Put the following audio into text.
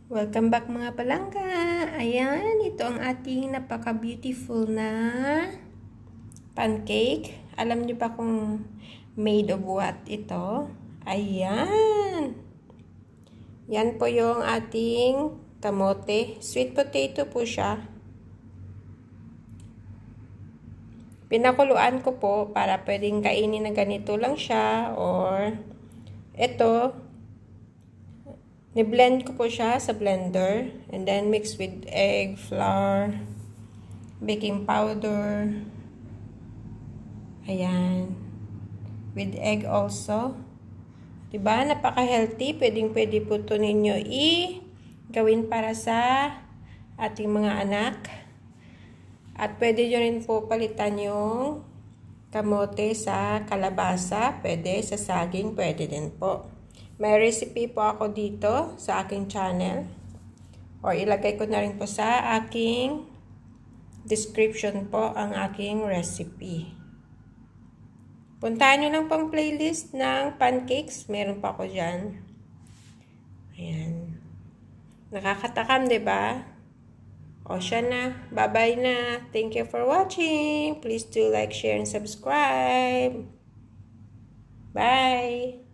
Welcome back mga palangga. Ayan, ito ang ating napaka-beautiful na pancake. Alam niyo ba kung made of what ito? Ayan. Yan po yung ating kamote. Sweet potato po siya. Pinakuluan ko po para pwedeng kainin na ganito lang siya or ito. Ni-blend ko po siya sa blender and then mix with egg, flour, baking powder. Ayan. With egg also. Diba? Napaka-healthy. Pwedeng-pwede po ito ninyo gawin para sa ating mga anak. At pwede nyo rin po palitan yung kamote sa kalabasa. Pwede sa saging. Pwede din po. May recipe po ako dito sa aking channel. Or ilagay ko na rin po sa aking description po ang aking recipe. Puntahan nyo lang pang playlist ng pancakes. Meron pa ako dyan. Ayan. Nakakatakam, diba? O siya na. Bye-bye na. Thank you for watching. Please do like, share, and subscribe. Bye!